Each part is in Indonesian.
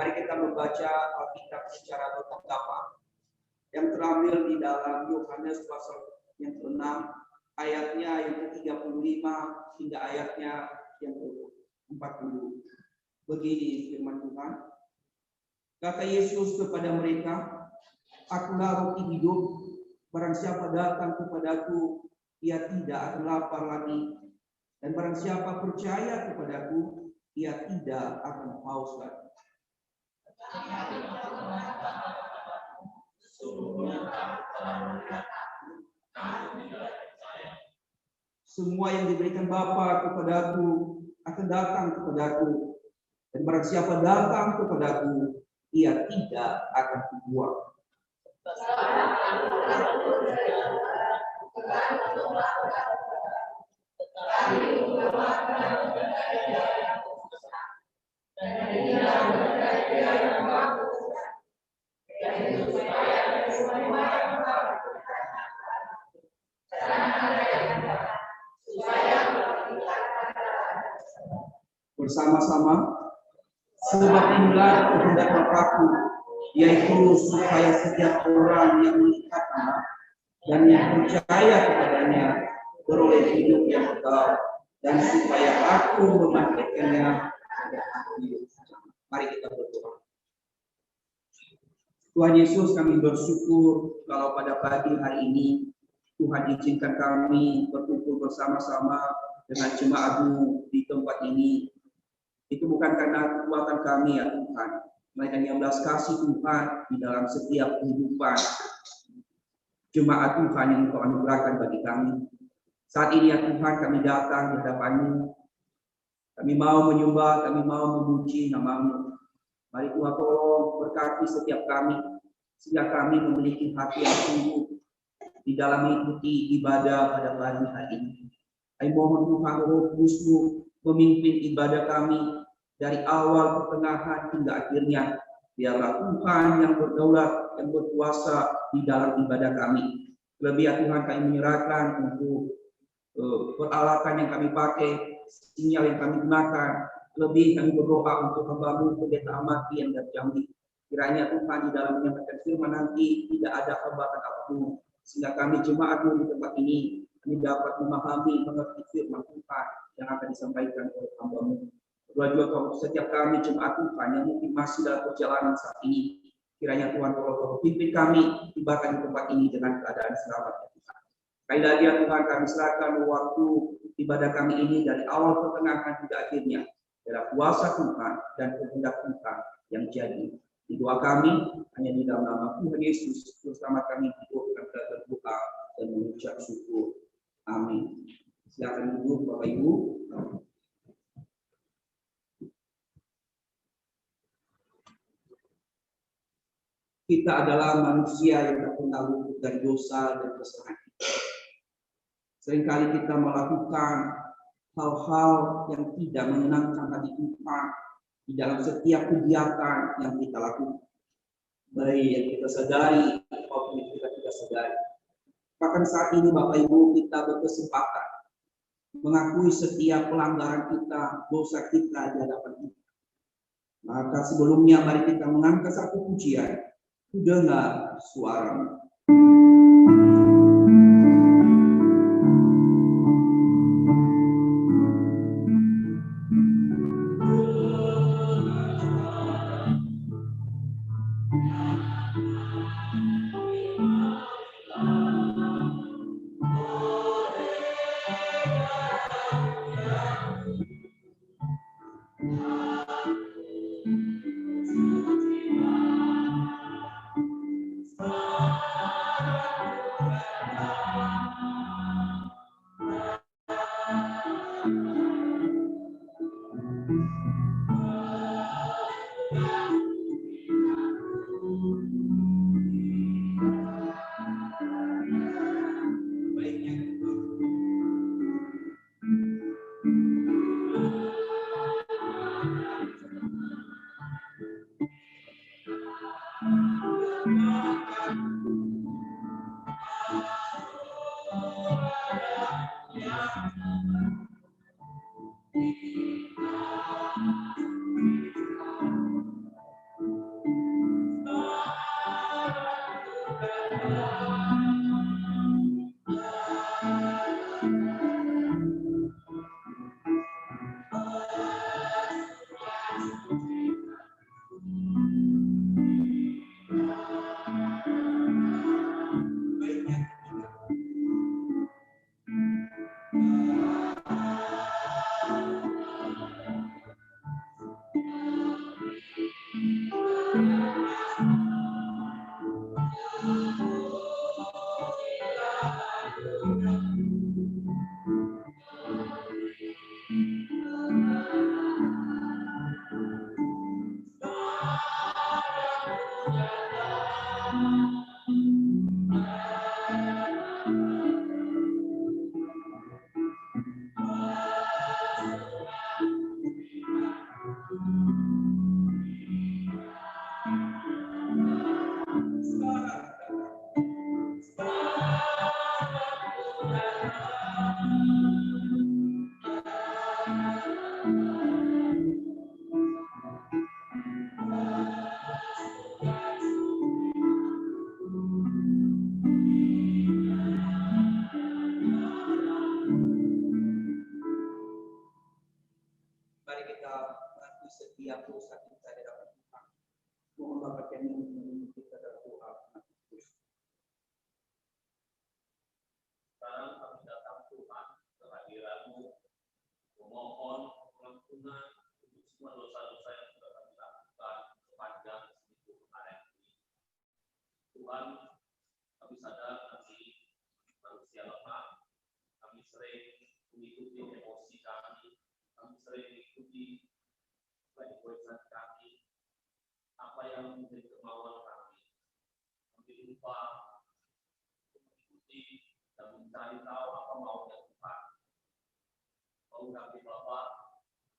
Mari kita membaca Alkitab secara bertahap yang terambil di dalam Yohanes pasal yang ke-6 ayatnya yang ke-35 hingga ayatnya yang ke-40. Begini firman Tuhan. Kata Yesus kepada mereka, "Akulah roti hidup, barang siapa datang kepadaku, ia tidak akan lapar lagi. Dan barang siapa percaya kepadaku, ia tidak akan haus lagi." Semua yang diberikan Bapa kepadaku akan datang kepadaku, dan barang siapa datang kepadaku, ia tidak akan kubuang. Bersama-sama, sebab inilah kehendak Bapa-Ku, yaitu supaya setiap orang yang melihatnya dan yang percaya kepadanya beroleh hidup yang kekal, dan supaya Aku membangkitkannya pada akhir zaman. Mari kita berdoa. Tuhan Yesus, kami bersyukur kalau pada pagi hari ini Tuhan izinkan kami berkumpul bersama-sama dengan jemaat-Mu di tempat ini. Itu bukan karena kekuatan kami ya Tuhan, melainkan yang belas kasih Tuhan di dalam setiap kehidupan jemaat Tuhan yang Engkau anugerahkan bagi kami. Saat ini ya Tuhan, kami datang di hadapan-Mu. Kami mau menyembah, kami mau memuji nama-Mu. Mari Tuhan tolong berkati setiap kami, sehingga kami memiliki hati yang sungguh di dalam mengikuti ibadah pada pagi hari ini. Kami mohon Tuhan Roh Kudus-Mu memimpin ibadah kami dari awal, pertengahan hingga akhirnya. Biarlah Tuhan yang berdaulat, yang berkuasa di dalam ibadah kami. Lebih ya Tuhan, kami menyerahkan untuk peralatan yang kami pakai, sinyal yang kami gunakan. Lebih kami berdoa untuk hamba-Mu Pendeta Amati yang dari Jambi. Kiranya Tuhan di dalam menyampaikan firman nanti tidak ada hambatan apapun, sehingga kami jemaat-Mu di tempat ini kami dapat memahami, mengerti firman Tuhan yang akan disampaikan oleh hamba-Mu. Berdoa juga untuk setiap kami jemaat Tuhan yang mungkin masih dalam perjalanan saat ini. Kiranya Tuhan tolong pimpin kami tibakan di tempat ini dengan keadaan selamat ya Tuhan. Sekali lagi ya Tuhan, kami serahkan waktu ibadah kami ini dari awal, pertengahan hingga akhirnya. Dalam kuasa Tuhan dan kehendak Tuhan yang jadi. Di doa kami hanya di dalam nama Tuhan Yesus, bersama kami hidupkan berdoa dan mengucap syukur. Amin. Silakan duduk Bapak Ibu. Kita adalah manusia yang tak pernah luput dari dosa dan kesalahan kita. Seringkali kita melakukan hal-hal yang tidak menyenangkan hati Tuhan di dalam setiap kegiatan yang kita lakukan, baik yang kita sadari maupun yang kita tidak sadari. Bahkan saat ini Bapak Ibu, kita berkesempatan mengakui setiap pelanggaran kita, dosa kita di hadapan Tuhan. Maka sebelumnya mari kita mengangkat satu pujian. Ku dengar suara-Mu. Mari kita bantu setiap dosa kita di dalam Tuhan. Mohon Bapa kami untuk kita dalam doa. Sekarang kami datang Tuhan kehadiran-Mu, memohon pengampunan untuk semua dosa-dosa yang sudah kami lakukan sepanjang seminggu kemarin ini. Tuhan, kami sadar kami manusia lemah, kami sering mengikuti emosi kami sering mengikuti egoisan kami, apa yang menjadi kemauan kami. Kami lupa mengikuti dan mencari tahu apa maunya Tuhan. Mau kami Bapa,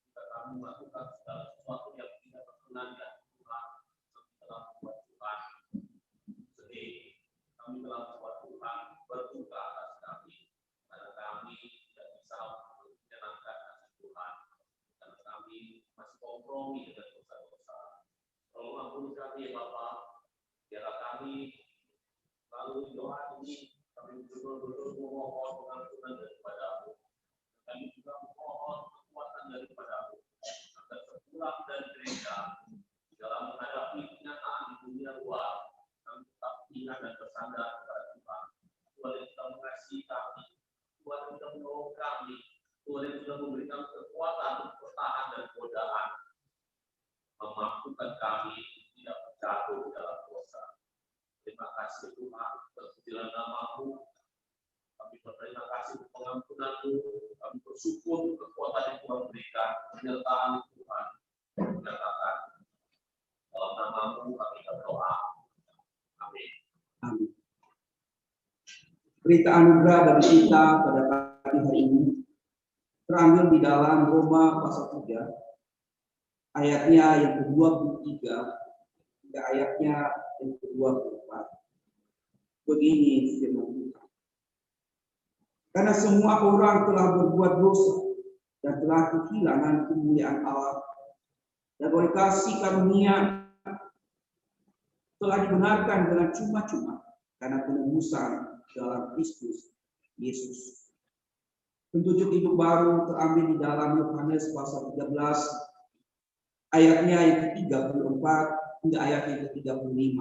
jika kami melakukan segala sesuatu yang tidak berkenan di hati Tuhan, kami telah membuat Tuhan sedih. Kami telah membuat Tuhan berduka atas kami, karena kami tidak bisa menyenangkan hati Tuhan, karena kami masih kompromi dengan dosa-dosa. Tolong ampuni kami ya Bapa, biarlah kami melalui doa ini kami betul-betul memohon pengampunan daripada-Mu. Kami juga memohon kekuatan daripada-Mu agar sepulang dari gereja dalam menghadapi kenyataan di dunia luar, kami tetap ingat dan bersandar kepada Tuhan. Tuhan yang sudah mengasihi kami, Tuhan yang sudah menolong kami, Tuhan yang sudah memberikan kekuatan untuk bertahan dan godaan, memampukan kami tidak jatuh di dalam dosa. Terima kasih Tuhan, terpujilah nama-Mu. Kami berterima kasih untuk pengampunan-Mu. Kami bersyukur kekuatan yang Tuhan berikan, penyertaan Tuhan menyatakan. Dalam nama-Mu kami berdoa. Amin. Amin. Berita anugerah dari kita pada pagi hari ini terambil di dalam Roma pasal 3 ayatnya yang ke-23 hingga ayatnya yang ke-24. Begini firman Tuhan. Karena semua orang telah berbuat dosa dan telah kehilangan kemuliaan Allah, dan oleh kasih karunia telah dibenarkan dengan cuma-cuma karena penebusan dalam Kristus Yesus. Petunjuk hidup baru terambil di dalam Yohanes pasal 13 ayatnya yang ke-34 hingga ayat yang ke-35.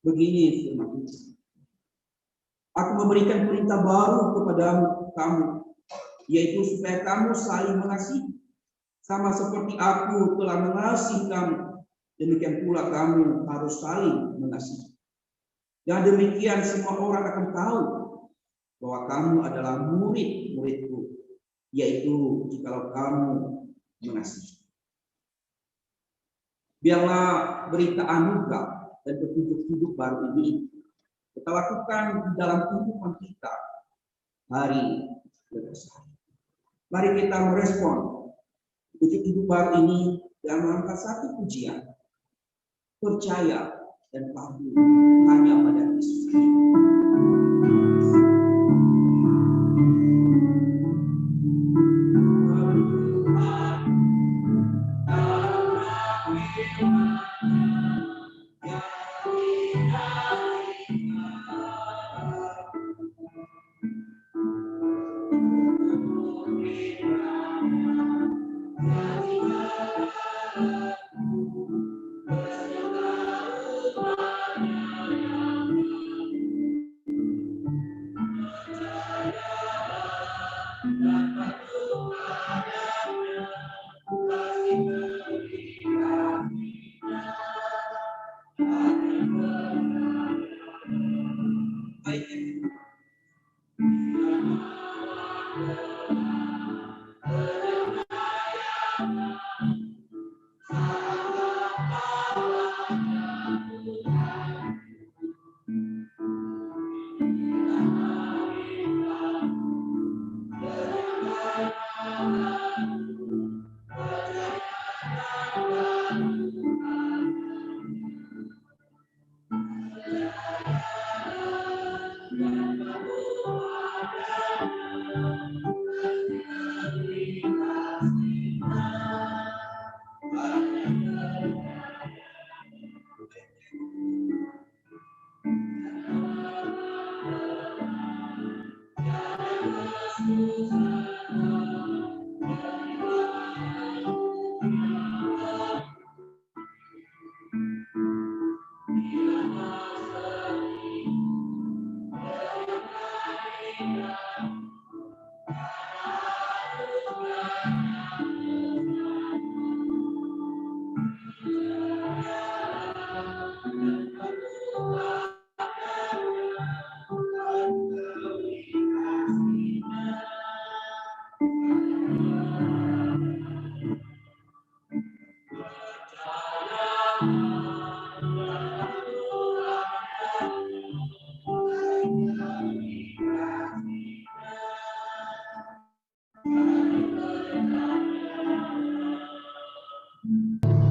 Begini firman Tuhan. Aku memberikan perintah baru kamu, yaitu supaya kamu saling mengasihi, sama seperti aku telah mengasihi kamu, demikian pula kamu harus saling mengasihi. Dan demikian semua orang akan tahu bahwa kamu adalah murid-muridku, yaitu jikalau kamu mengasihi. Biarlah berita anugerah dan petunjuk hidup baru ini kita lakukan di dalam kehidupan kita hari demi hari. Mari kita merespon petunjuk hidup baru ini dengan mengangkat satu pujian, percaya dan patuh hanya pada Yesus.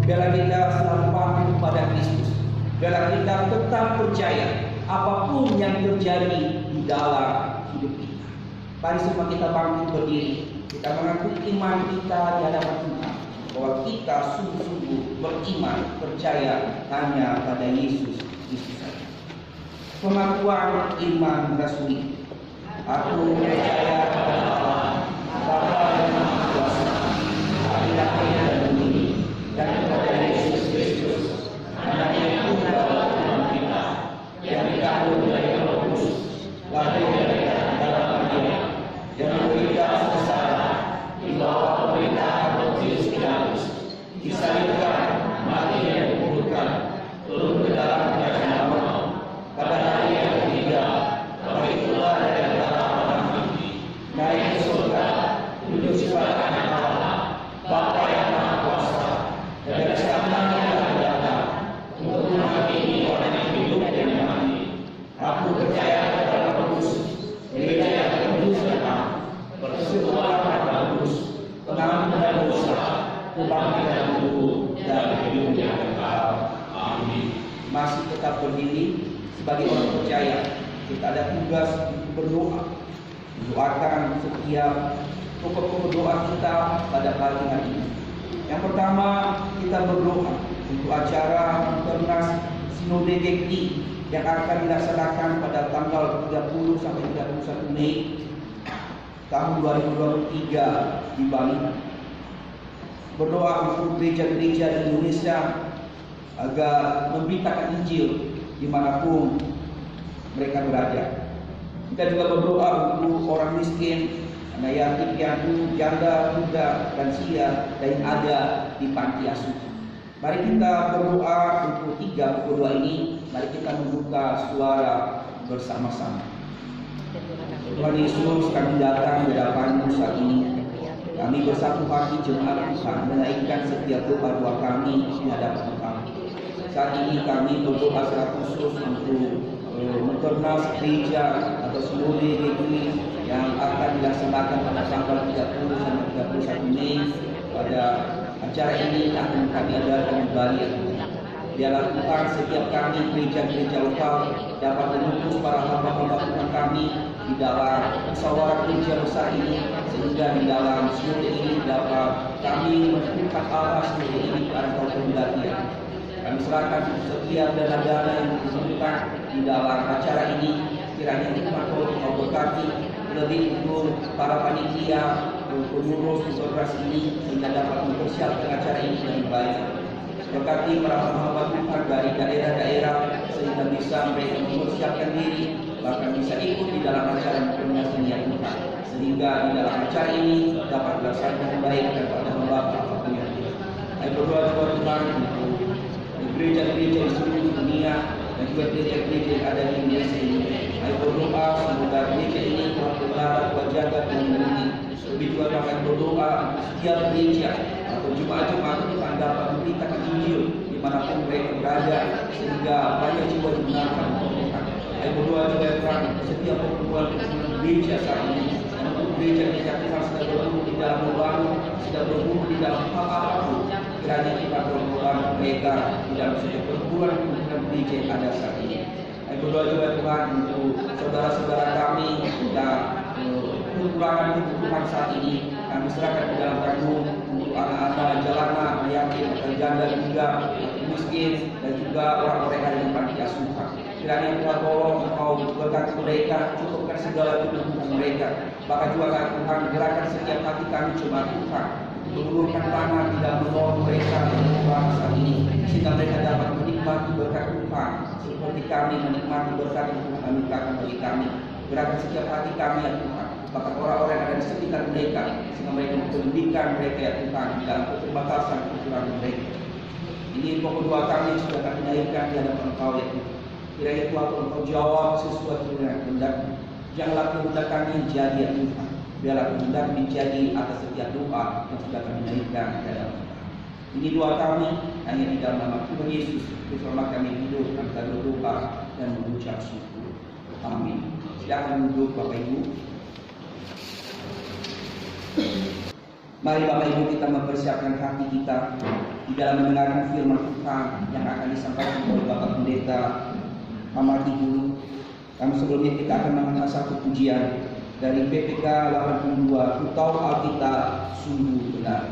Biarlah kita selalu patuh pada Kristus. Biarlah kita tetap percaya apapun yang terjadi di dalam hidup kita. Mari semua kita bangkit berdiri. Kita mengakui iman kita di hadapan Tuhan, bahwa kita sungguh-sungguh beriman, percaya hanya pada Yesus Kristus saja. Pengakuan iman rasuli. Aku percaya kepada Allah, Bapa yang Maha Kuasa, Ahli langit dan bumi, dan kepada Yesus Kristus, Anak yang tunggal Tuhan kita, yang dikandung dari Roh Kudus, lahir dari antara Maria, yang menderita sengsara, di bawah pemerintahan Pontius Pilatus, disalibkan, mati dan dikuburkan, turun ke dalam kerajaan maut, pada hari yang ketiga, bangkit keluar dari antara orang mati, naik ke surga, duduk sebelah kanan Allah, Bapa yang Maha Kuasa, dan dari sana yang akan datang untuk menghakimi orang yang hidup dan yang mati. Aku percaya kepada Roh Kudus, gereja yang kudus dan am, persekutuan yang bagus, pengampunan dosa, kebangkitan tubuh, dan hidup yang kekal. Amin. Masih tetap berdiri sebagai orang percaya, kita ada tugas untuk berdoa, mendoakan setiap pokok-pokok doa kita pada pagi hari ini. Yang pertama, kita berdoa untuk acara Mukernas Sinode GKI yang akan dilaksanakan pada tanggal 30 sampai 31 Mei tahun 2023 di Bali. Berdoa untuk gereja-gereja di Indonesia agar memberitakan Injil dimanapun mereka berada. Kita juga berdoa untuk orang miskin, anak yatim piatu, janda, duda, lansia, dan ada di panti asuhan. Mari kita berdoa untuk tiga berdoa ini. Mari kita membuka suara bersama-sama. Tuhan Yesus, kami datang di hadapan-Mu saat ini. Kami bersatu hati jemaat Tuhan menaikkan setiap doa-doa kami di hadapan Tuhan. Saat ini kami berdoa secara khusus untuk Mukernas gereja atau Sinode GKI yang akan dilaksanakan pada tanggal 30 sampai 31 Mei. Pada acara ini akan kami adakan di Bali. Biarlah Tuhan setiap kami gereja-gereja lokal dapat mengutus para hamba-hamba Tuhan kami di dalam musyawarah gereja besar ini, sehingga di dalam sinode ini dapat kami menentukan arah sinode ini atau pembagian. Kami serahkan setiap dana-dana yang diperlukan di dalam acara ini, kiranya Tuhan Kau berkati lebih untuk para panitia, pengurus Mukernas ini, sehingga dapat mempersiapkan acara ini dengan baik. Berkati para hamba Tuhan dari daerah-daerah sehingga bisa mereka mempersiapkan diri, bahkan bisa ikut di dalam acara Mukernas ini ya Tuhan, sehingga di dalam acara ini dapat dilaksanakan dengan baik dan pada membawa apapun yang kita. Saya berdoa juga Tuhan untuk gereja-gereja di seluruh dunia dan juga gereja-gereja yang ada di Indonesia ini. Saya berdoa semoga gereja ini Tuhan berdoa Tuhan jaga dan melindungi. Lebih juga kami berdoa setiap gereja atau jemaat-jemaat Tuhan dapat memberitakan Injil dimanapun mereka berada sehingga banyak jiwa dibenarkan oleh Tuhan. Saya berdoa juga Tuhan setiap perkumpulan gereja saat ini, untuk gereja-gereja Tuhan sudah bertumbuh di dalam membangun, sudah bertumbuh di dalam hal apapun. Kiranya kita berdoa mereka di dalam setiap perkumpulan gereja yang ada saat ini. Saya berdoa juga Tuhan untuk saudara-saudara kami yang kekurangan kebutuhan saat ini, kami serahkan di dalam tanggung untuk anak-anak jalanan, yatim, janda juga, miskin, dan juga orang-orang yang ada di panti asuhan. Kiranya Tuhan tolong Engkau berkati mereka, cukupkan segala kebutuhan mereka. Bahkan juga Tuhan gerakan setiap hati kami cuma Tuhan, mengulurkan tangan tidak menolong mereka yang kekurangan saat ini, sehingga mereka dapat menikmati berkat Tuhan seperti kami menikmati berkat yang Tuhan anugerahkan bagi kami. Gerakan setiap hati kami ya Tuhan, bahkan orang-orang yang ada di sekitar mereka, sehingga mereka mempendidikan mereka ya Tuhan dalam keterbatasan kekurangan mereka. Ini pokok doa kami yang sudah kami naikkan di hadapan Engkau ya Tuhan. Kiranya Tuhan Engkau jawab sesuatu dengan kehendak-Mu. Janganlah kehendak kami yang jadi ya Tuhan, biarlah kehendak menjadi atas setiap doa yang sudah kami naikkan di hadapan Engkau. Ini doa kami hanya di dalam nama Tuhan Yesus. Bersama kami hidup antara berdoa dan mengucap syukur. Amin. Silakan duduk Bapak Ibu. Mari Bapak Ibu kita mempersiapkan hati kita di dalam mendengarkan firman Tuhan yang akan disampaikan oleh Bapak Pendeta Amati Guru. Kami sebelumnya kita akan mengangkat satu pujian dari PPK 82, Ku tahu Alkitab sungguh benar.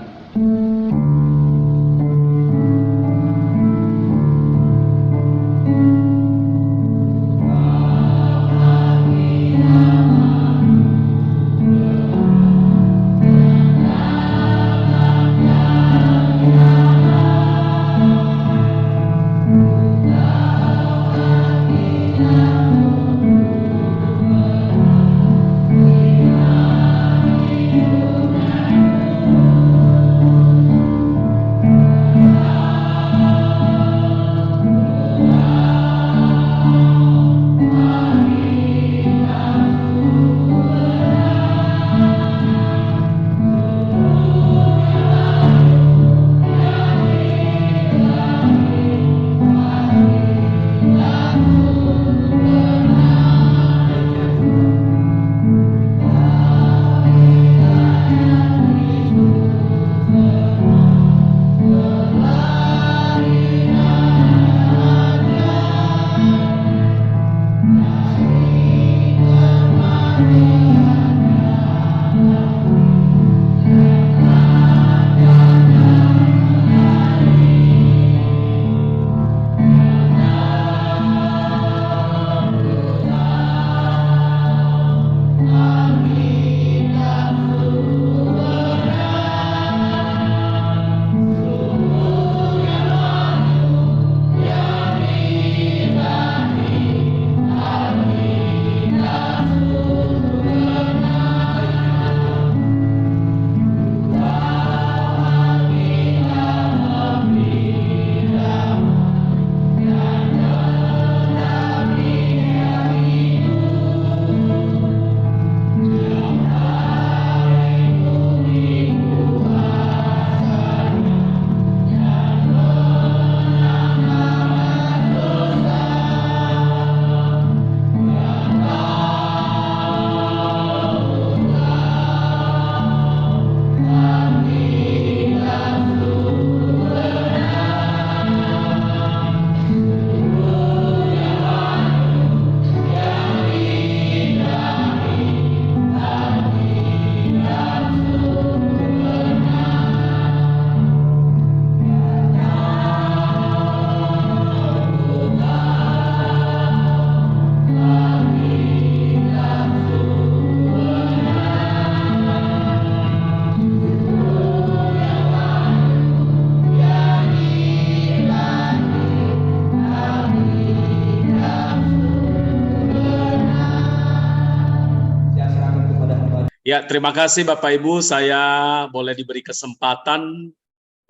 Ya, terima kasih Bapak Ibu. Saya boleh diberi kesempatan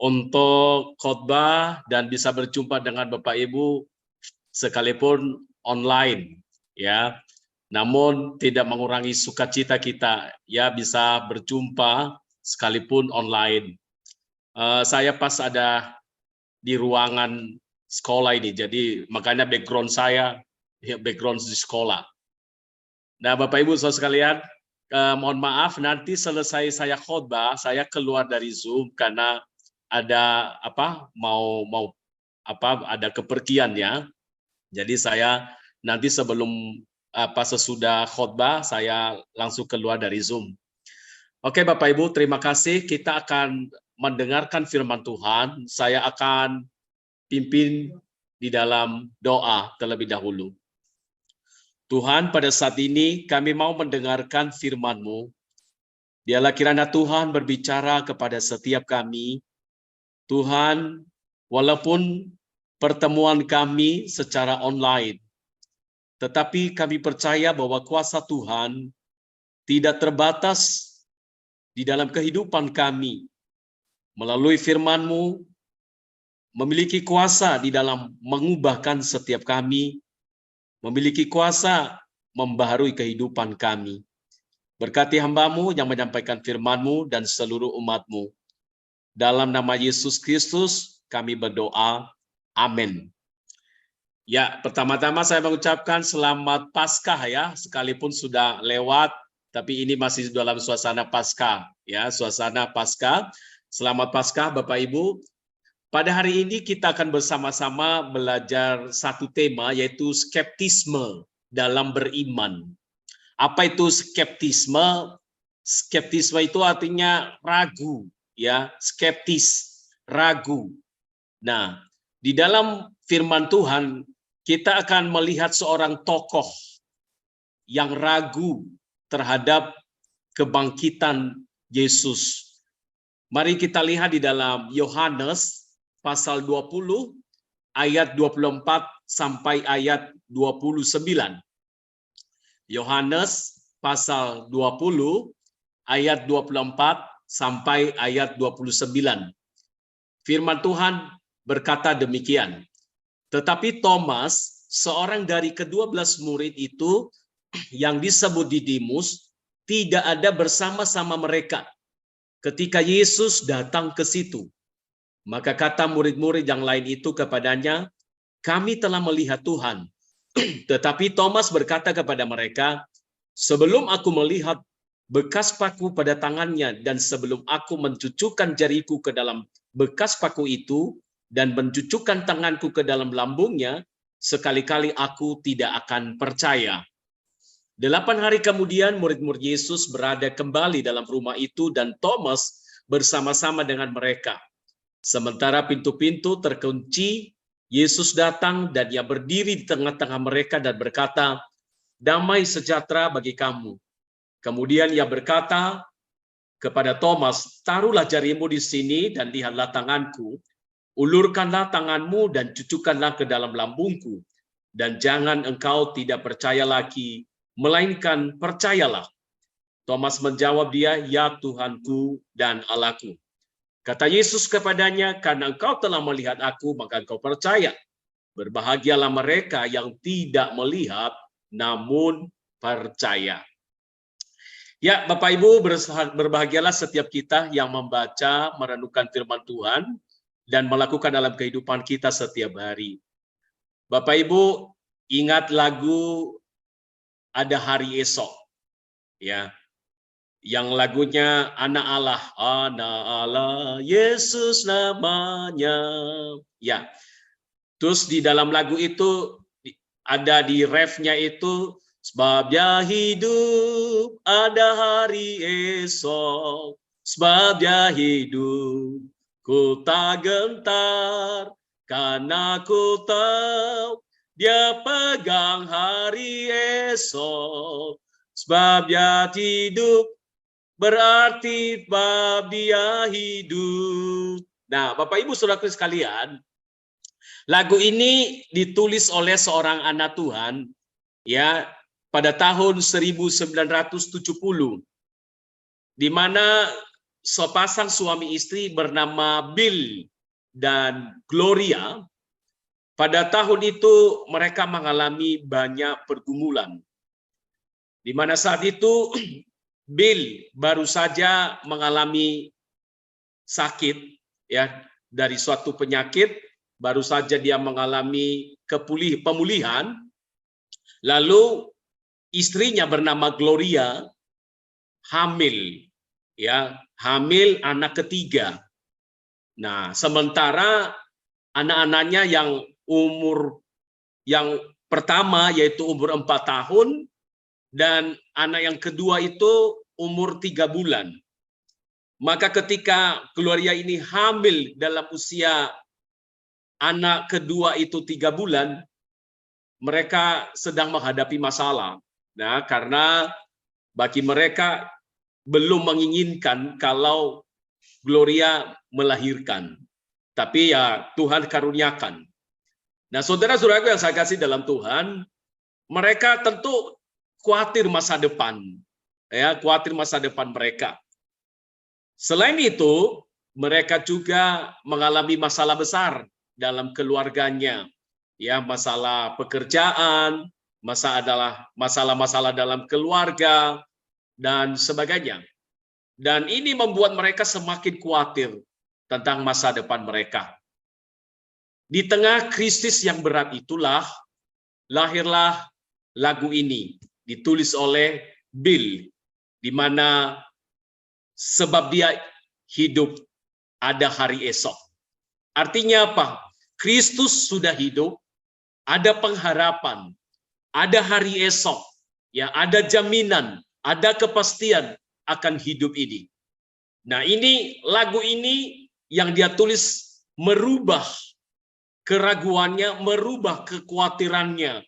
untuk khotbah dan bisa berjumpa dengan Bapak Ibu sekalipun online, ya. Namun tidak mengurangi sukacita kita, ya, bisa berjumpa sekalipun online. Saya pas ada di ruangan sekolah ini, jadi makanya background saya ya background di sekolah. Nah, Bapak Ibu saudara sekalian, mohon maaf nanti selesai saya khotbah, saya keluar dari Zoom karena ada ada kepergian ya. Jadi saya nanti sebelum sesudah khotbah saya langsung keluar dari Zoom. Oke Bapak Ibu, terima kasih. Kita akan mendengarkan firman Tuhan. Saya akan pimpin di dalam doa terlebih dahulu. Tuhan, pada saat ini kami mau mendengarkan firman-Mu. Biarlah kiranya Tuhan berbicara kepada setiap kami. Tuhan, walaupun pertemuan kami secara online, tetapi kami percaya bahwa kuasa Tuhan tidak terbatas di dalam kehidupan kami. Melalui firman-Mu, memiliki kuasa di dalam mengubahkan setiap kami, memiliki kuasa membaharui kehidupan kami. Berkati hamba-Mu yang menyampaikan firman-Mu dan seluruh umat-Mu. Dalam nama Yesus Kristus kami berdoa. Amin. Ya, pertama-tama saya mengucapkan selamat Paskah ya, sekalipun sudah lewat, tapi ini masih dalam suasana Paskah ya, suasana Paskah. Selamat Paskah Bapak Ibu. Pada hari ini kita akan bersama-sama belajar satu tema, yaitu skeptisme dalam beriman. Apa itu skeptisme? Skeptisme itu artinya ragu, ya, skeptis, ragu. Nah, di dalam firman Tuhan kita akan melihat seorang tokoh yang ragu terhadap kebangkitan Yesus. Mari kita lihat di dalam Yohanes pasal 20 ayat 24 sampai ayat 29. Yohanes pasal 20 ayat 24 sampai ayat 29. Firman Tuhan berkata demikian. Tetapi Thomas, seorang dari ke-12 murid itu yang disebut Didimus, tidak ada bersama-sama mereka ketika Yesus datang ke situ. Maka kata murid-murid yang lain itu kepadanya, kami telah melihat Tuhan. Tetapi Thomas berkata kepada mereka, sebelum aku melihat bekas paku pada tangannya dan sebelum aku mencucukkan jariku ke dalam bekas paku itu dan mencucukkan tanganku ke dalam lambungnya, sekali-kali aku tidak akan percaya. 8 hari kemudian murid-murid Yesus berada kembali dalam rumah itu dan Thomas bersama-sama dengan mereka. Sementara pintu-pintu terkunci, Yesus datang dan ia berdiri di tengah-tengah mereka dan berkata, damai sejahtera bagi kamu. Kemudian ia berkata kepada Thomas, taruhlah jarimu di sini dan lihatlah tanganku, ulurkanlah tanganmu dan cucukkanlah ke dalam lambungku, dan jangan engkau tidak percaya lagi, melainkan percayalah. Thomas menjawab dia, ya Tuhanku dan Allahku. Kata Yesus kepadanya, karena engkau telah melihat aku, maka engkau percaya. Berbahagialah mereka yang tidak melihat, namun percaya. Ya, Bapak Ibu, berbahagialah setiap kita yang membaca, merenungkan firman Tuhan, dan melakukan dalam kehidupan kita setiap hari. Bapak Ibu, ingat lagu Ada Hari Esok. Ya, yang lagunya Anak Allah, Yesus namanya. Ya, terus di dalam lagu itu ada di refnya itu, sebab dia hidup ada hari esok, sebab dia hidup ku tak gentar, karena ku tahu dia pegang hari esok, sebab dia hidup berarti bab dia hidup. Nah, Bapak Ibu Saudaraku sekalian, lagu ini ditulis oleh seorang anak Tuhan ya pada tahun 1970. di mana sepasang suami istri bernama Bill dan Gloria. Pada tahun itu mereka mengalami banyak pergumulan. Di mana saat itu Bill baru saja mengalami sakit ya dari suatu penyakit, baru saja dia mengalami pemulihan. Lalu istrinya bernama Gloria hamil ya, hamil anak ketiga. Nah, sementara anak-anaknya yang pertama yaitu umur 4 tahun dan anak yang kedua itu umur 3 bulan. Maka ketika Gloria ini hamil dalam usia anak kedua itu 3 bulan, mereka sedang menghadapi masalah. Nah, karena bagi mereka belum menginginkan kalau Gloria melahirkan. Tapi ya Tuhan karuniakan. Nah, saudara-saudaraku yang saya kasih dalam Tuhan, mereka tentu khawatir masa depan. Ya, khawatir masa depan mereka. Selain itu, mereka juga mengalami masalah besar dalam keluarganya. Ya, masalah pekerjaan, masalah-masalah dalam keluarga dan sebagainya. Dan ini membuat mereka semakin khawatir tentang masa depan mereka. Di tengah krisis yang berat itulah lahirlah lagu ini, ditulis oleh Bill, di mana sebab dia hidup ada hari esok. Artinya apa? Kristus sudah hidup, ada pengharapan, ada hari esok, ya, ada jaminan, ada kepastian akan hidup ini. Nah, ini lagu ini yang dia tulis merubah keraguannya, merubah kekhawatirannya.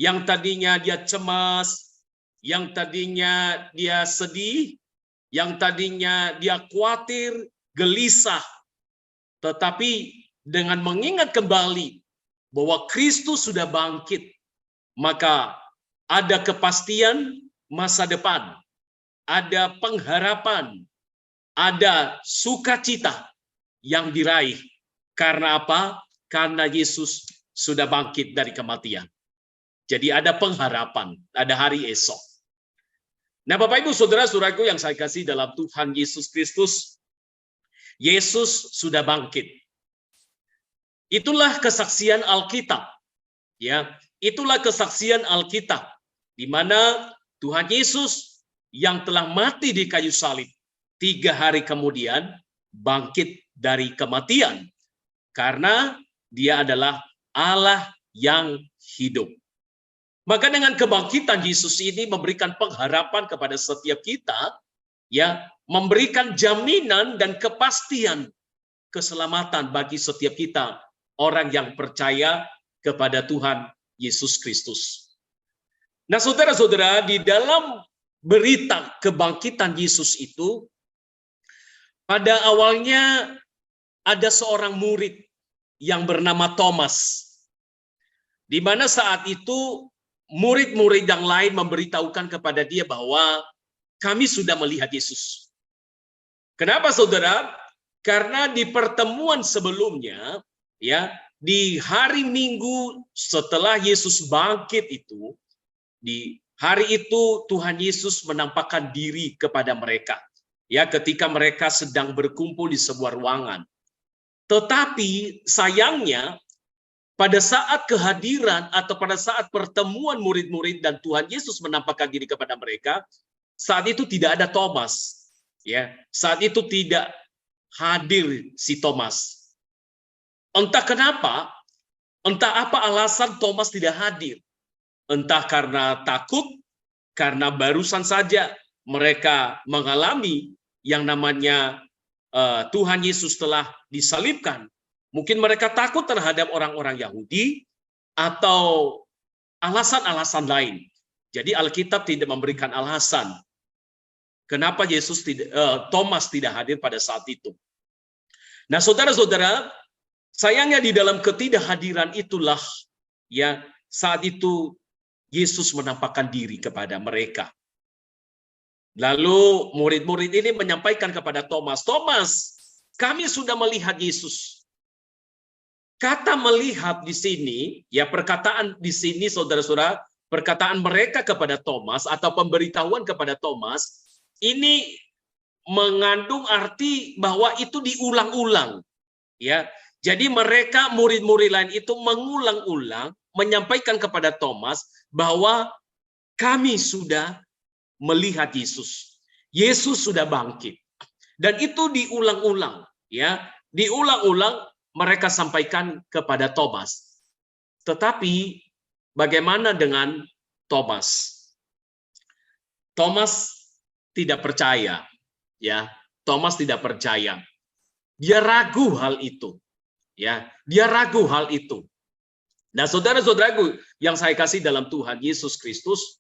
Yang tadinya dia cemas, yang tadinya dia sedih, yang tadinya dia khawatir, gelisah. Tetapi dengan mengingat kembali bahwa Kristus sudah bangkit, maka ada kepastian masa depan, ada pengharapan, ada sukacita yang diraih. Karena apa? Karena Yesus sudah bangkit dari kematian. Jadi ada pengharapan, ada hari esok. Nah, Bapak Ibu Saudara-saudaraku yang saya kasih dalam Tuhan Yesus Kristus, Yesus sudah bangkit. Itulah kesaksian Alkitab. Ya, itulah kesaksian Alkitab di mana Tuhan Yesus yang telah mati di kayu salib 3 hari kemudian bangkit dari kematian karena dia adalah Allah yang hidup. Maka dengan kebangkitan Yesus ini memberikan pengharapan kepada setiap kita, ya, memberikan jaminan dan kepastian keselamatan bagi setiap kita orang yang percaya kepada Tuhan Yesus Kristus. Nah, saudara-saudara, di dalam berita kebangkitan Yesus itu, pada awalnya ada seorang murid yang bernama Thomas, di mana saat itu murid-murid yang lain memberitahukan kepada dia bahwa kami sudah melihat Yesus. Kenapa, saudara? Karena di pertemuan sebelumnya, ya, di hari Minggu setelah Yesus bangkit itu, di hari itu Tuhan Yesus menampakkan diri kepada mereka, ya, ketika mereka sedang berkumpul di sebuah ruangan. Tetapi sayangnya pada saat kehadiran atau pada saat pertemuan murid-murid dan Tuhan Yesus menampakkan diri kepada mereka, saat itu tidak ada Thomas, ya. Saat itu tidak hadir si Thomas. Entah kenapa, entah apa alasan Thomas tidak hadir. Entah karena takut, karena barusan saja mereka mengalami yang namanya Tuhan Yesus telah disalibkan. Mungkin mereka takut terhadap orang-orang Yahudi atau alasan-alasan lain. Jadi Alkitab tidak memberikan alasan kenapa Thomas tidak hadir pada saat itu. Nah, saudara-saudara, sayangnya di dalam ketidakhadiran itulah, ya, saat itu Yesus menampakkan diri kepada mereka. Lalu murid-murid ini menyampaikan kepada Thomas, Thomas, kami sudah melihat Yesus. Kata melihat di sini, ya perkataan di sini saudara-saudara, perkataan mereka kepada Thomas atau pemberitahuan kepada Thomas, ini mengandung arti bahwa itu diulang-ulang. Ya, jadi mereka murid-murid lain itu mengulang-ulang menyampaikan kepada Thomas bahwa kami sudah melihat Yesus. Yesus sudah bangkit. Dan itu diulang-ulang, ya. Diulang-ulang mereka sampaikan kepada Thomas. Tetapi bagaimana dengan Thomas? Thomas tidak percaya, ya. Thomas tidak percaya. Dia ragu hal itu. Ya, dia ragu hal itu. Nah, saudara-saudaraku yang saya kasih dalam Tuhan Yesus Kristus,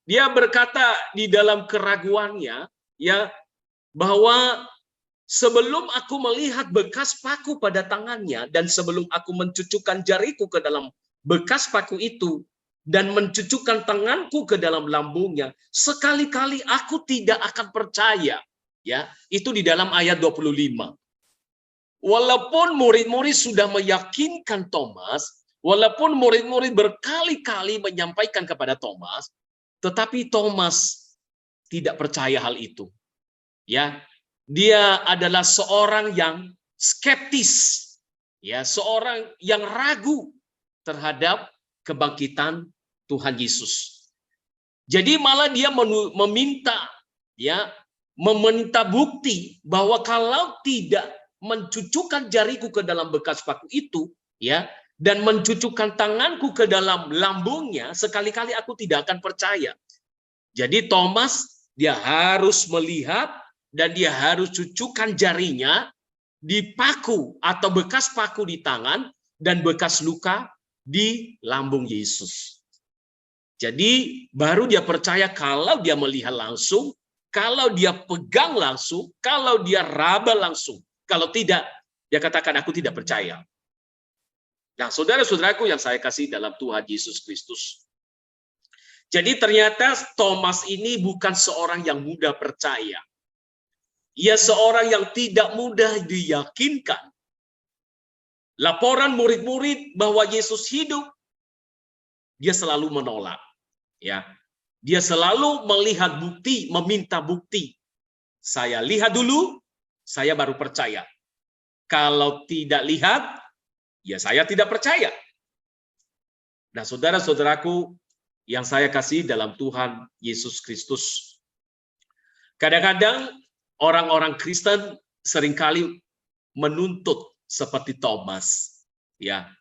dia berkata di dalam keraguannya, ya, bahwa sebelum aku melihat bekas paku pada tangannya dan sebelum aku mencucukkan jariku ke dalam bekas paku itu dan mencucukkan tanganku ke dalam lambungnya, sekali-kali aku tidak akan percaya. Ya, itu di dalam ayat 25. Walaupun murid-murid sudah meyakinkan Thomas, walaupun murid-murid berkali-kali menyampaikan kepada Thomas, tetapi Thomas tidak percaya hal itu. Ya, dia adalah seorang yang skeptis, ya, seorang yang ragu terhadap kebangkitan Tuhan Yesus. Jadi malah dia meminta, ya, meminta bukti bahwa kalau tidak mencucukkan jariku ke dalam bekas paku itu, ya, dan mencucukkan tanganku ke dalam lambungnya, sekali-kali aku tidak akan percaya. Jadi Thomas, dia harus melihat dan dia harus cucukkan jarinya di paku atau bekas paku di tangan dan bekas luka di lambung Yesus. Jadi baru dia percaya kalau dia melihat langsung, kalau dia pegang langsung, kalau dia raba langsung. Kalau tidak, dia katakan aku tidak percaya. Nah, saudara-saudaraku yang saya kasih dalam Tuhan Yesus Kristus. Jadi ternyata Thomas ini bukan seorang yang mudah percaya. Ia seorang yang tidak mudah diyakinkan. Laporan murid-murid bahwa Yesus hidup, dia selalu menolak. Ya, dia selalu melihat bukti, meminta bukti. Saya lihat dulu, saya baru percaya. Kalau tidak lihat, ya saya tidak percaya. Nah, saudara-saudaraku yang saya kasih dalam Tuhan Yesus Kristus. Kadang-kadang orang-orang Kristen seringkali menuntut seperti Thomas. Ya,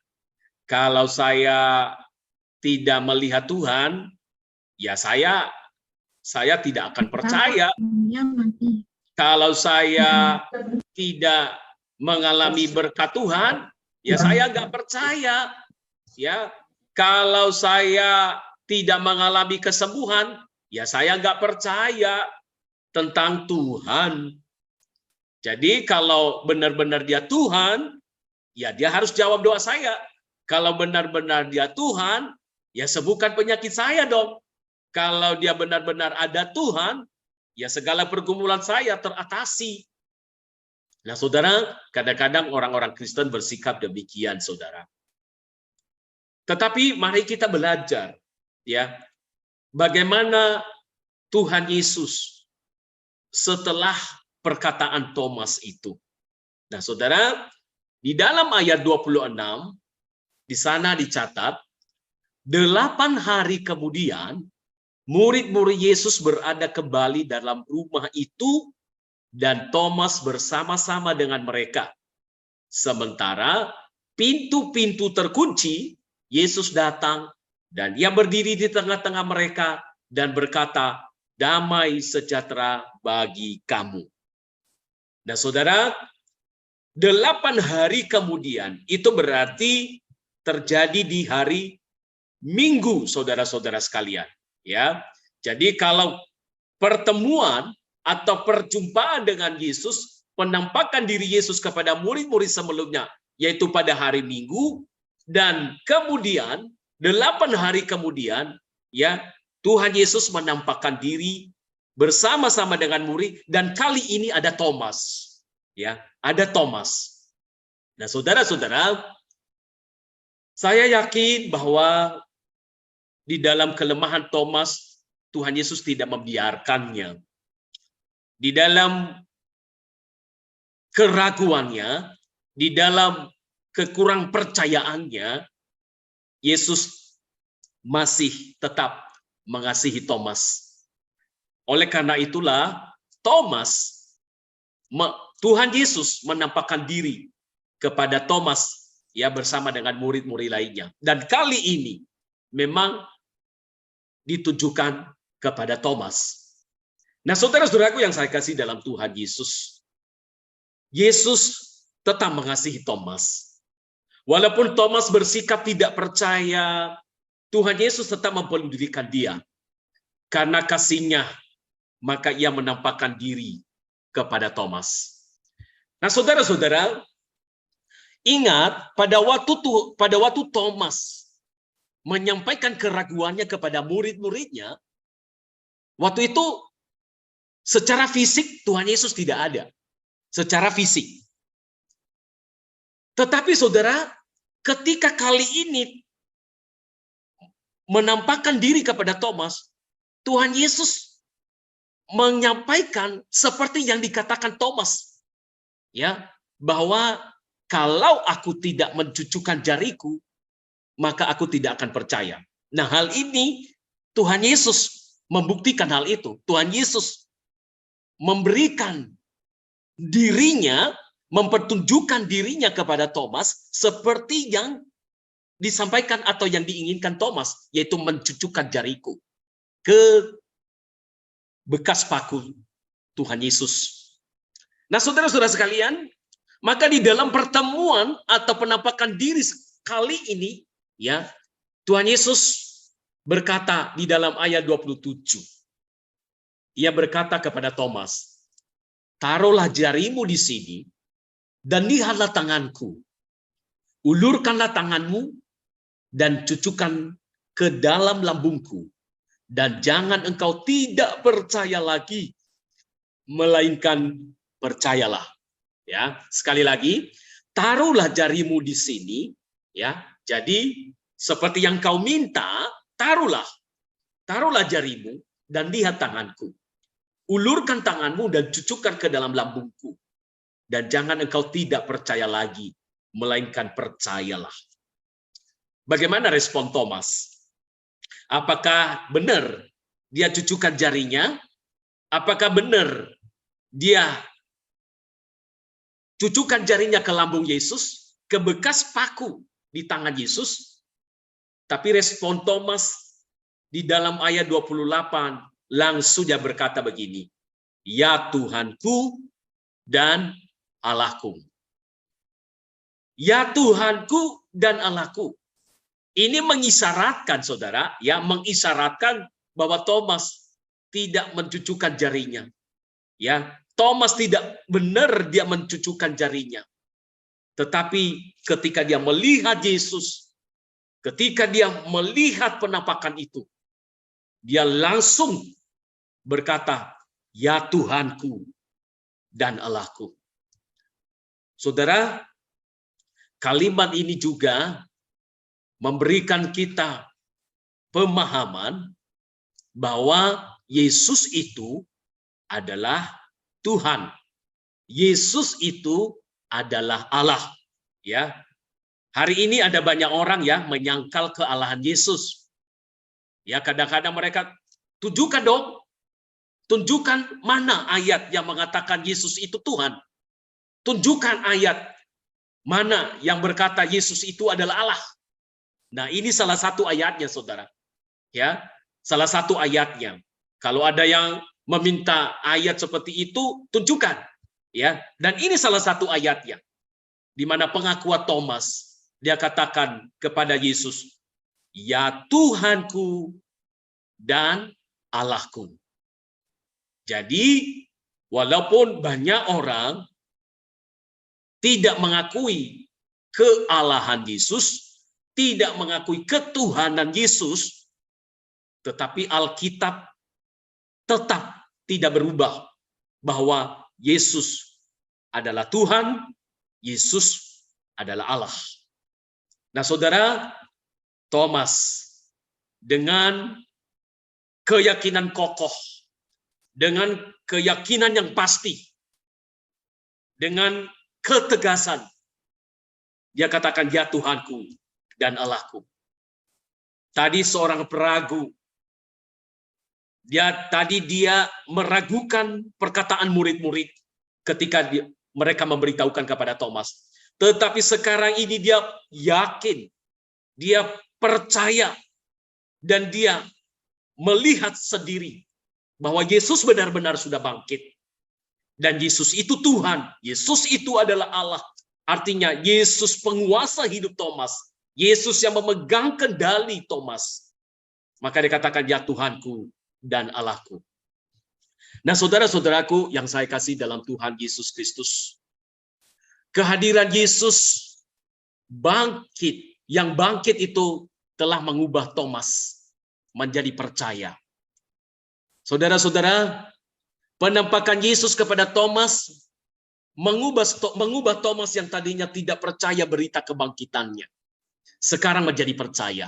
kalau saya tidak melihat Tuhan, ya saya tidak akan percaya. Kalau saya tidak mengalami berkat Tuhan, ya saya nggak percaya. Ya, kalau saya tidak mengalami kesembuhan, ya saya nggak percaya tentang Tuhan. Jadi kalau benar-benar dia Tuhan, ya dia harus jawab doa saya. Kalau benar-benar dia Tuhan, ya sembuhkan penyakit saya dong. Kalau dia benar-benar ada Tuhan, ya segala pergumulan saya teratasi. Nah, saudara, kadang-kadang orang-orang Kristen bersikap demikian, saudara. Tetapi mari kita belajar, ya, bagaimana Tuhan Yesus setelah perkataan Thomas itu. Nah, saudara, di dalam ayat 26, di sana dicatat, 8 hari kemudian, murid-murid Yesus berada kembali dalam rumah itu, dan Thomas bersama-sama dengan mereka. Sementara pintu-pintu terkunci, Yesus datang dan ia berdiri di tengah-tengah mereka dan berkata, damai sejahtera bagi kamu. Nah, saudara, 8 hari kemudian, itu berarti terjadi di hari Minggu, saudara-saudara sekalian. Ya, jadi kalau pertemuan atau perjumpaan dengan Yesus, penampakan diri Yesus kepada murid-murid sebelumnya, yaitu pada hari Minggu, dan kemudian 8 hari kemudian, ya, Tuhan Yesus menampakkan diri bersama-sama dengan murid, dan kali ini ada Thomas. Ya, ada Thomas. Nah, saudara-saudara, saya yakin bahwa di dalam kelemahan Thomas, Tuhan Yesus tidak membiarkannya. Di dalam keraguannya, di dalam kekurang percayaannya, Yesus masih tetap mengasihi Thomas. Oleh karena itulah, Thomas, Tuhan Yesus menampakkan diri kepada Thomas ya bersama dengan murid-murid lainnya. Dan kali ini memang ditujukan kepada Thomas. Nah, saudara-saudaraku yang saya kasih dalam Tuhan Yesus, Yesus tetap mengasihi Thomas. Walaupun Thomas bersikap tidak percaya, Tuhan Yesus tetap mempedulikan dia. Karena kasihnya, maka ia menampakkan diri kepada Thomas. Nah, saudara-saudara, ingat pada waktu Thomas menyampaikan keraguannya kepada murid-muridnya, waktu itu secara fisik Tuhan Yesus tidak ada. Secara fisik. Tetapi saudara, ketika kali ini menampakkan diri kepada Thomas, Tuhan Yesus menyampaikan seperti yang dikatakan Thomas, ya, bahwa kalau aku tidak mencucukkan jariku, maka aku tidak akan percaya. Nah, hal ini Tuhan Yesus membuktikan hal itu. Tuhan Yesus memberikan dirinya, mempertunjukkan dirinya kepada Thomas seperti yang disampaikan atau yang diinginkan Thomas, yaitu mencucukkan jariku ke bekas paku Tuhan Yesus. Nah, saudara-saudara sekalian, maka di dalam pertemuan atau penampakan diri kali ini, ya, Tuhan Yesus berkata di dalam ayat 27. Ia berkata kepada Thomas, "Taruhlah jarimu di sini dan lihatlah tanganku. Ulurkanlah tanganmu dan cucukkan ke dalam lambungku. Dan jangan engkau tidak percaya lagi, melainkan percayalah." Ya, sekali lagi, taruhlah jarimu di sini, ya. Jadi seperti yang kau minta, taruhlah jarimu dan lihat tanganku. Ulurkan tanganmu dan cucukkan ke dalam lambungku. Dan jangan engkau tidak percaya lagi, melainkan percayalah. Bagaimana respon Thomas? Apakah benar dia cucukkan jarinya? Apakah benar dia cucukkan jarinya ke lambung Yesus, ke bekas paku di tangan Yesus? Tapi respon Thomas di dalam ayat 28 langsung dia berkata begini, "Ya Tuhanku dan Allahku." Ya Tuhanku dan Allahku. Ini mengisyaratkan, saudara, ya, mengisyaratkan bahwa Thomas tidak mencucukkan jarinya. Ya, Thomas tidak benar dia mencucukkan jarinya. Tetapi ketika dia melihat Yesus, ketika dia melihat penampakan itu, dia langsung berkata, "Ya Tuhanku dan Allahku." Saudara, kalimat ini juga memberikan kita pemahaman bahwa Yesus itu adalah Tuhan. Yesus itu adalah Allah. Ya, hari ini ada banyak orang ya menyangkal kealahan Yesus. Ya, kadang-kadang mereka tunjukkan dong, tunjukkan mana ayat yang mengatakan Yesus itu Tuhan. Tunjukkan ayat mana yang berkata Yesus itu adalah Allah. Nah, ini salah satu ayatnya, saudara. Ya, salah satu ayatnya. Kalau ada yang meminta ayat seperti itu, tunjukkan. Ya, dan ini salah satu ayatnya, di mana pengakuan Thomas, dia katakan kepada Yesus, "Ya Tuhanku dan Allahku." Jadi, walaupun banyak orang tidak mengakui kealahan Yesus, tidak mengakui ketuhanan Yesus, tetapi Alkitab tetap tidak berubah bahwa Yesus adalah Tuhan, Yesus adalah Allah. Nah, saudara, Thomas dengan keyakinan kokoh, dengan keyakinan yang pasti, dengan ketegasan, dia katakan, ya Tuhanku dan Allahku. Tadi seorang peragu, dia meragukan perkataan murid-murid ketika mereka memberitahukan kepada Thomas. Tetapi sekarang ini dia yakin, dia percaya, dan dia melihat sendiri bahwa Yesus benar-benar sudah bangkit. Dan Yesus itu Tuhan, Yesus itu adalah Allah. Artinya Yesus penguasa hidup Thomas, Yesus yang memegang kendali Thomas. Maka dikatakan, ya Tuhanku dan Allahku. Nah, saudara-saudaraku yang saya kasih dalam Tuhan Yesus Kristus, kehadiran Yesus bangkit, yang bangkit itu telah mengubah Thomas menjadi percaya. Saudara-saudara, penampakan Yesus kepada Thomas mengubah Thomas yang tadinya tidak percaya berita kebangkitannya, sekarang menjadi percaya.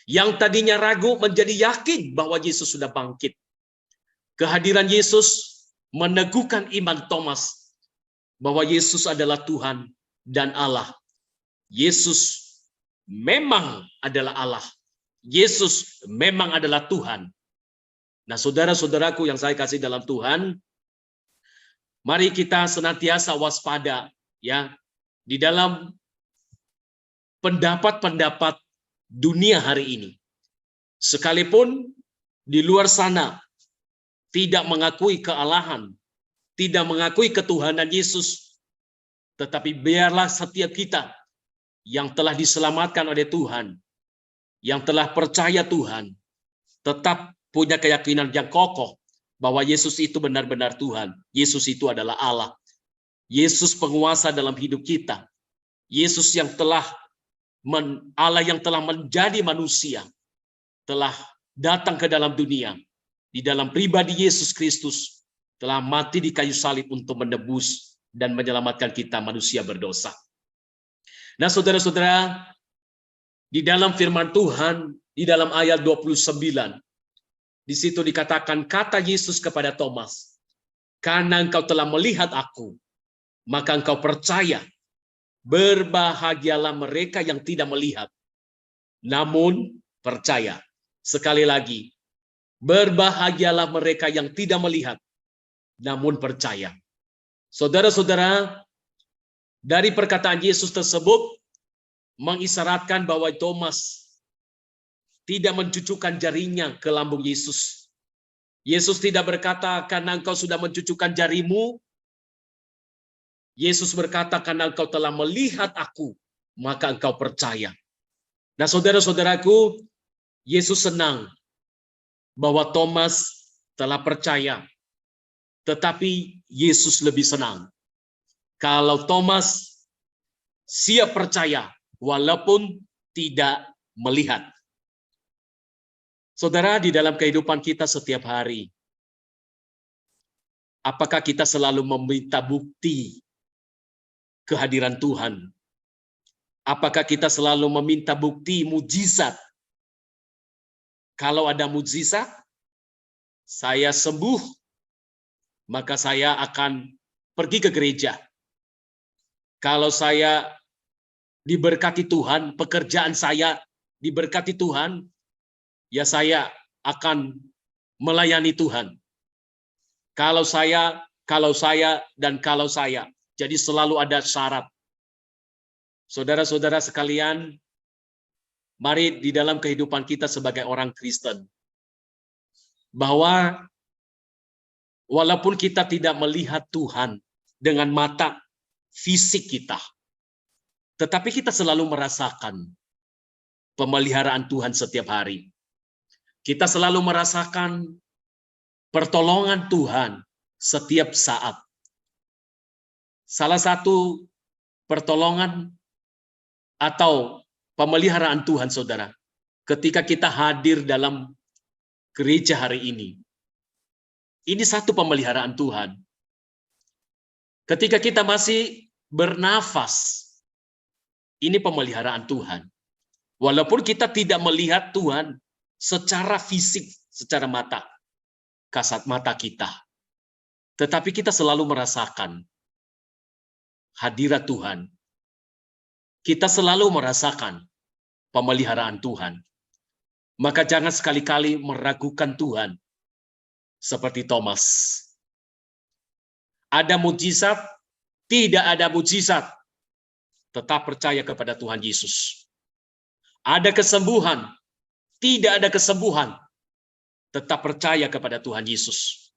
Yang tadinya ragu menjadi yakin bahwa Yesus sudah bangkit. Kehadiran Yesus meneguhkan iman Thomas bahwa Yesus adalah Tuhan dan Allah. Yesus memang adalah Allah. Yesus memang adalah Tuhan. Nah, saudara-saudaraku yang saya kasih dalam Tuhan, mari kita senantiasa waspada ya di dalam pendapat-pendapat dunia hari ini. Sekalipun di luar sana tidak mengakui kealahan, tidak mengakui ketuhanan Yesus, tetapi biarlah setiap kita yang telah diselamatkan oleh Tuhan, yang telah percaya Tuhan, tetap punya keyakinan yang kokoh bahwa Yesus itu benar-benar Tuhan. Yesus itu adalah Allah. Yesus penguasa dalam hidup kita. Yesus yang telah Allah yang telah menjadi manusia, telah datang ke dalam dunia, di dalam pribadi Yesus Kristus, telah mati di kayu salib untuk menebus dan menyelamatkan kita manusia berdosa. Nah, saudara-saudara, di dalam firman Tuhan, di dalam ayat 29, di situ dikatakan, kata Yesus kepada Thomas, karena engkau telah melihat aku, maka engkau percaya. Berbahagialah mereka yang tidak melihat, namun percaya. Sekali lagi, berbahagialah mereka yang tidak melihat, namun percaya. Saudara-saudara, dari perkataan Yesus tersebut mengisyaratkan bahwa Thomas tidak mencucukkan jarinya ke lambung Yesus. Yesus tidak berkata, karena engkau sudah mencucukkan jarimu. Yesus berkata, karena engkau telah melihat aku, maka engkau percaya. Nah, saudara-saudaraku, Yesus senang bahwa Thomas telah percaya. Tetapi Yesus lebih senang kalau Thomas siap percaya walaupun tidak melihat. Saudara, di dalam kehidupan kita setiap hari, apakah kita selalu meminta bukti kehadiran Tuhan? Apakah kita selalu meminta bukti mujizat? Kalau ada mujizat, saya sembuh, maka saya akan pergi ke gereja. Kalau saya diberkati Tuhan, pekerjaan saya diberkati Tuhan, ya saya akan melayani Tuhan. Kalau saya, dan kalau saya. Jadi selalu ada syarat. Saudara-saudara sekalian, mari di dalam kehidupan kita sebagai orang Kristen, bahwa walaupun kita tidak melihat Tuhan dengan mata fisik kita, tetapi kita selalu merasakan pemeliharaan Tuhan setiap hari. Kita selalu merasakan pertolongan Tuhan setiap saat. Salah satu pertolongan atau pemeliharaan Tuhan, saudara, ketika kita hadir dalam gereja hari ini, Ini satu pemeliharaan Tuhan. Ketika kita masih bernafas, ini pemeliharaan Tuhan. Walaupun kita tidak melihat Tuhan secara fisik, secara mata, kasat mata kita. Tetapi kita selalu merasakan hadirat Tuhan. Kita selalu merasakan pemeliharaan Tuhan. Maka jangan sekali-kali meragukan Tuhan seperti Thomas. Ada mujizat, tidak ada mujizat, tetap percaya kepada Tuhan Yesus. Ada kesembuhan, tidak ada kesembuhan, tetap percaya kepada Tuhan Yesus.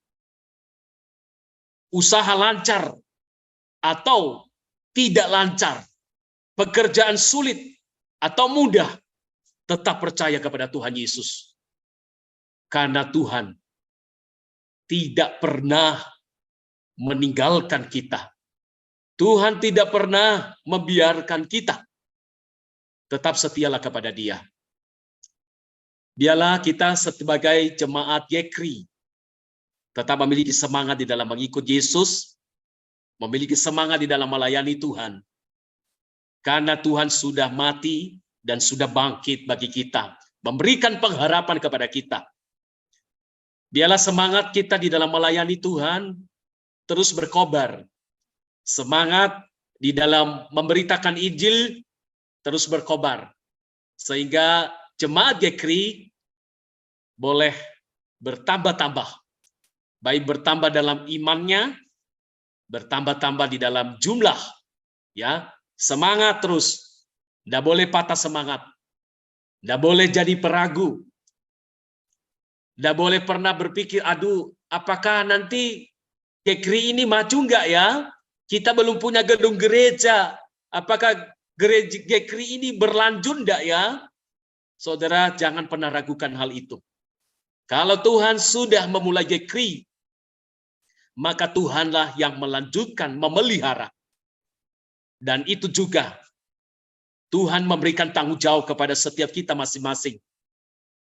Usaha lancar atau tidak lancar, pekerjaan sulit atau mudah, tetap percaya kepada Tuhan Yesus. Karena Tuhan tidak pernah meninggalkan kita. Tuhan tidak pernah membiarkan kita. Tetap setialah kepada Dia. Biarlah kita sebagai jemaat Yekri tetap memiliki semangat di dalam mengikut Yesus, memiliki semangat di dalam melayani Tuhan. Karena Tuhan sudah mati dan sudah bangkit bagi kita, memberikan pengharapan kepada kita. Biarlah semangat kita di dalam melayani Tuhan terus berkobar. Semangat di dalam memberitakan Injil terus berkobar. Sehingga jemaat Yekri boleh bertambah-tambah. Baik bertambah dalam imannya, bertambah-tambah di dalam jumlah. Ya, semangat terus. Tidak boleh patah semangat. Tidak boleh jadi peragu. Tidak boleh pernah berpikir, aduh, apakah nanti Yekri ini maju enggak ya? Kita belum punya gedung gereja. Apakah gereja Yekri ini berlanjut enggak ya? Saudara, jangan pernah ragukan hal itu. Kalau Tuhan sudah memulai Yekri, maka Tuhanlah yang melanjutkan, memelihara. Dan itu juga Tuhan memberikan tanggung jawab kepada setiap kita masing-masing.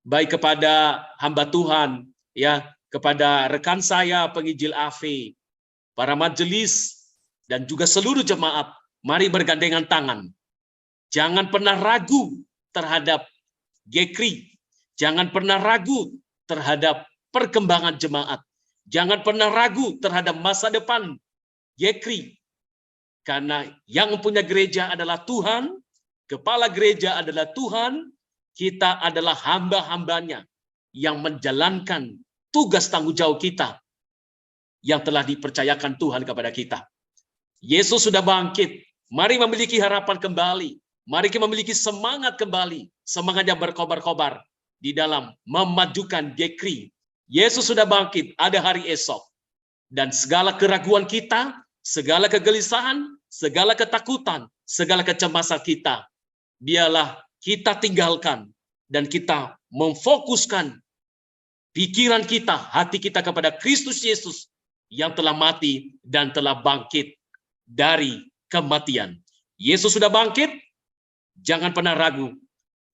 Baik kepada hamba Tuhan, ya, kepada rekan saya penginjil AV, para majelis, dan juga seluruh jemaat, mari bergandengan tangan. Jangan pernah ragu terhadap Yekri. Jangan pernah ragu terhadap perkembangan jemaat. Jangan pernah ragu terhadap masa depan Yekri. Karena yang mempunyai gereja adalah Tuhan, kepala gereja adalah Tuhan, kita adalah hamba-hambanya yang menjalankan tugas tanggung jawab kita yang telah dipercayakan Tuhan kepada kita. Yesus sudah bangkit. Mari memiliki harapan kembali. Mari kita memiliki semangat kembali. Semangat yang berkobar-kobar di dalam memajukan Yekri. Yesus sudah bangkit, ada hari esok. Dan segala keraguan kita, segala kegelisahan, segala ketakutan, segala kecemasan kita, biarlah kita tinggalkan dan kita memfokuskan pikiran kita, hati kita kepada Kristus Yesus yang telah mati dan telah bangkit dari kematian. Yesus sudah bangkit, jangan pernah ragu.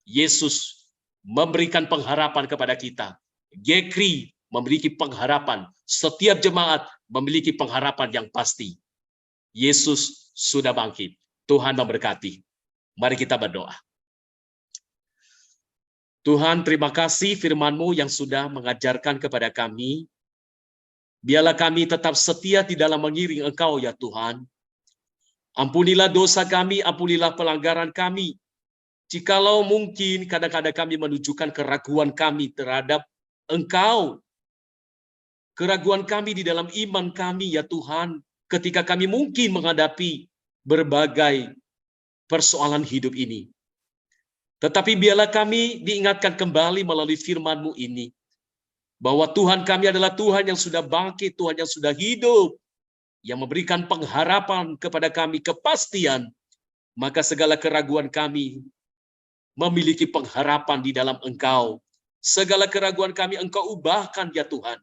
Yesus memberikan pengharapan kepada kita. Yekri memiliki pengharapan. Setiap jemaat memiliki pengharapan yang pasti. Yesus sudah bangkit. Tuhan memberkati. Mari kita berdoa. Tuhan, terima kasih firman-Mu yang sudah mengajarkan kepada kami. Biarlah kami tetap setia di dalam mengiring Engkau, ya Tuhan. Ampunilah dosa kami, ampunilah pelanggaran kami. Jikalau mungkin kadang-kadang kami menunjukkan keraguan kami terhadap Engkau. Keraguan kami di dalam iman kami, ya Tuhan. Ketika kami mungkin menghadapi berbagai persoalan hidup ini. Tetapi biarlah kami diingatkan kembali melalui firman-Mu ini. Bahwa Tuhan kami adalah Tuhan yang sudah bangkit, Tuhan yang sudah hidup. Yang memberikan pengharapan kepada kami, kepastian. Maka segala keraguan kami memiliki pengharapan di dalam Engkau. Segala keraguan kami Engkau ubahkan, ya Tuhan.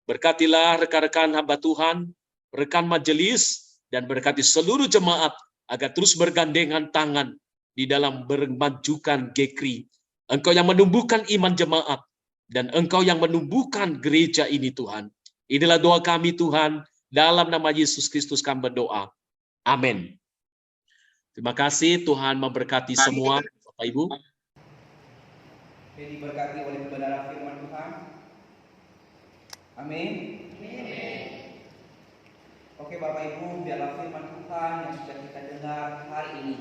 Berkatilah rekan-rekan hamba Tuhan, rekan majelis, dan berkati seluruh jemaat agar terus bergandengan tangan di dalam memajukan Yekri. Engkau yang menumbuhkan iman jemaat, dan Engkau yang menumbuhkan gereja ini, Tuhan. Inilah doa kami Tuhan, dalam nama Yesus Kristus kami berdoa. Amin. Terima kasih, Tuhan memberkati semua, Bapak Ibu. Diberkati oleh kebenaran firman Tuhan. Amin. Oke Bapak Ibu, biarlah firman Tuhan yang sudah kita dengar hari ini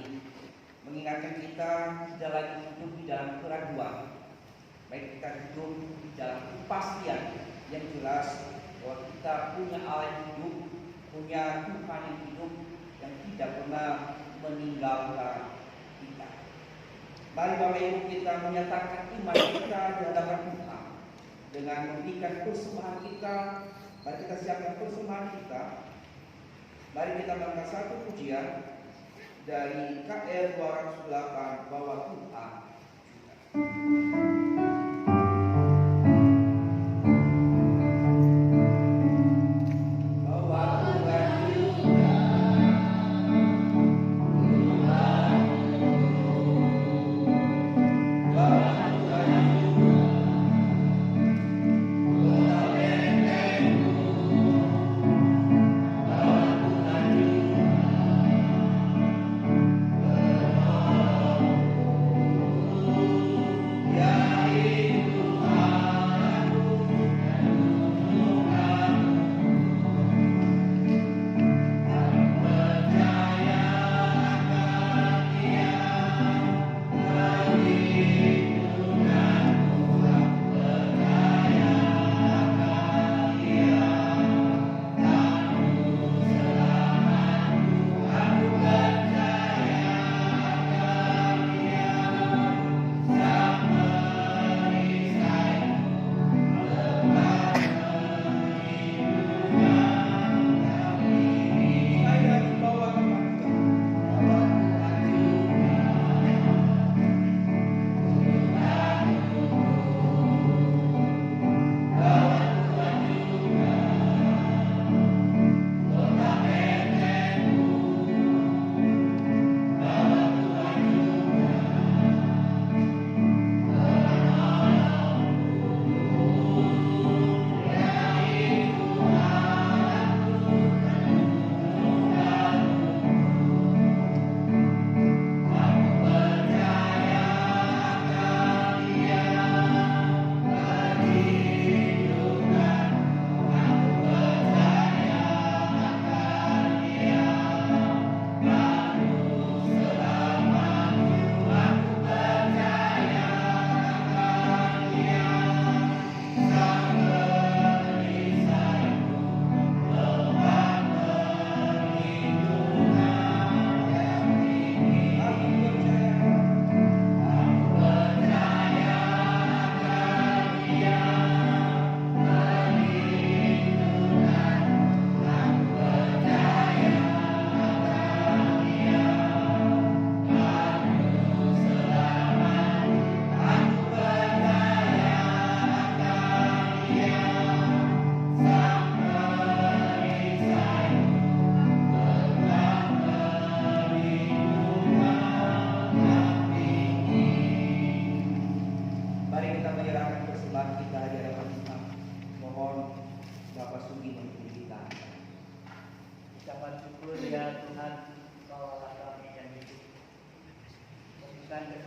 mengingatkan kita tidak lagi hidup di dalam keraguan, baik kita hidup di dalam kepastian yang jelas bahwa kita punya Allah yang hidup, punya Tuhan yang hidup yang tidak pernah meninggalkan kita. Mari Bapak Ibu kita menyatakan iman kita di hadapan Tuhan dengan memberikan persembahan kita. Mari kita siapkan persembahan kita. Mari kita mengangkat satu pujian dari KR 208 bahwa Tuhan.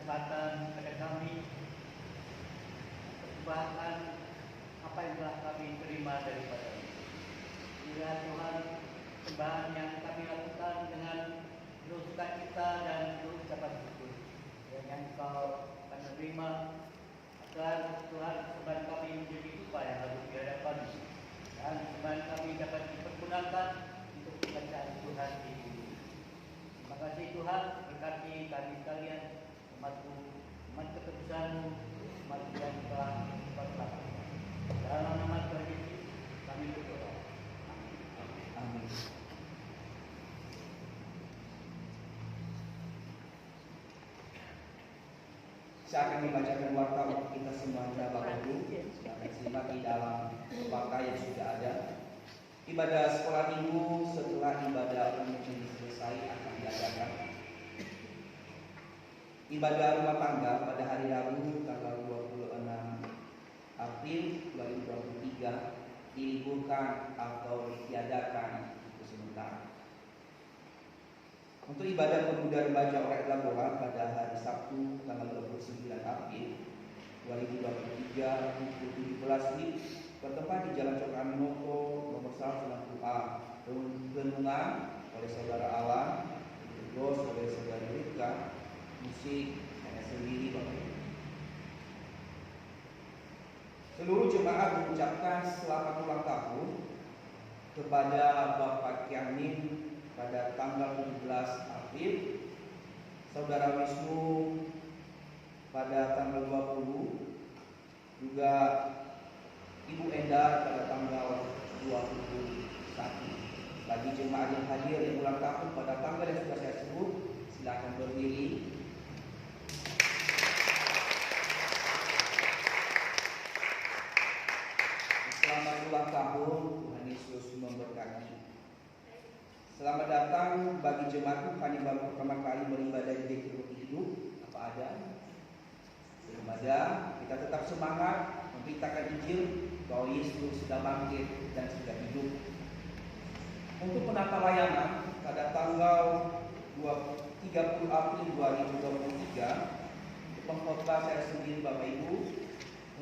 Kesempatan kepada kami persembahkan apa yang telah kami terima daripada Bila Tuhan, sembahan yang kami lakukan dengan penuh sukacita dan penuh ucapan syukur yang Engkau akan menerima agar Tuhan sembahan kami menjadi upaya yang lalu di hadapan dan sembahan kami dapat dipergunakan untuk pekerjaan Tuhan di bumi. Terima kasih Tuhan, berkati kami sekalian, umat ketebusan-Mu, umat yang telah berlaku. Dalam nama Tuhan Yesus kami berdoa. Amin. Saya akan membacakan warta untuk kita semuanya Bapak Ibu. Silakan simak di dalam warta yang sudah ada. Ibadah sekolah minggu setelah ibadah umum ini selesai akan diadakan. Ibadah rumah tangga pada hari Rabu tanggal 26 April 2023 diliburkan atau ditiadakan untuk sementara. Untuk ibadah pemuda remaja Orek Labuhan pada hari Sabtu tanggal 29 April 2023 pukul 17 WIB bertempat di Jalan Cokraminoto nomor 160A. Renungan oleh saudara Alan, terus oleh saudara Rika, musik saya sendiri Bapak Ibu. Seluruh jemaat mengucapkan selamat ulang tahun kepada Bapak Kiamin pada tanggal 17 April, saudara Wisnu pada tanggal 20, juga Ibu Endar pada tanggal 21. Bagi jemaat yang hadir yang ulang tahun pada tanggal yang sudah saya sebut, silakan berdiri. Selamat ulang tahun, Tuhan Yesus memberkati. Selamat datang bagi jemaat Tuhan yang baru pertama kali beribadah di GKI Roti Hidup. Apa ada? Belum ada. Kita tetap semangat memberitakan Injil bahwa Yesus sudah bangkit dan sudah hidup. Untuk penata layanan pada tanggal 30 April 2023, pengkhotbah saya sendiri Bapak Ibu,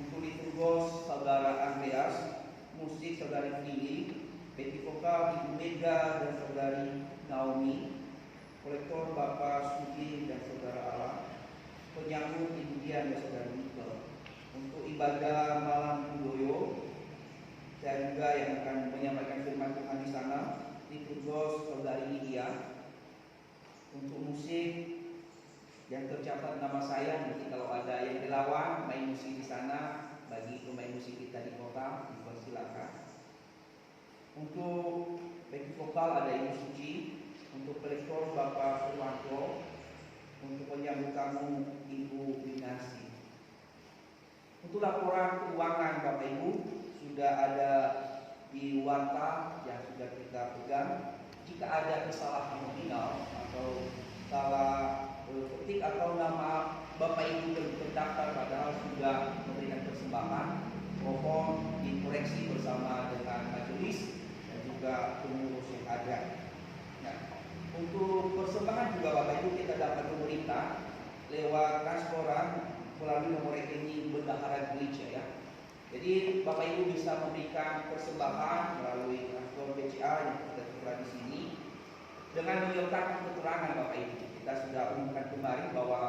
untuk liturgos saudara Andreas, musik saudari Fili, backing vokal Ibu Mega dan saudari Naomi, kolektor Bapak Sugi dan saudara Ala, penyambut Ibu Dian dan saudari Mikel. Untuk ibadah malam Budoyo, saya juga yang akan menyampaikan firman Tuhan di sana, liturgos saudari Lydia. Untuk musik yang tercatat nama saya, nanti kalau ada yang relawan main musik di sana, bagi pemain musik kita di kota, dipersilakan. Untuk backing vokal ada Ibu Suci, untuk pelektor Bapak Purwanto, untuk penyambut tamu Ibu Winasi. Untuk laporan keuangan Bapak Ibu sudah ada di warta yang sudah kita pegang. Jika ada kesalahan nominal atau salah ketik atau nama Bapak Ibu terdaftar padahal sudah memberikan persembahan, mohon dikoreksi bersama dengan majelis dan juga pengurus yang ada. Nah, untuk persembahan juga Bapak Ibu kita dapat pemerintah lewat transferan melalui nomor rekening bendahara gereja ya. Jadi Bapak Ibu bisa memberikan persembahan melalui transfer BCA yang kita tertera di sini dengan menyertakan keterangan Bapak Ibu. Kita sudah umumkan kemarin bahwa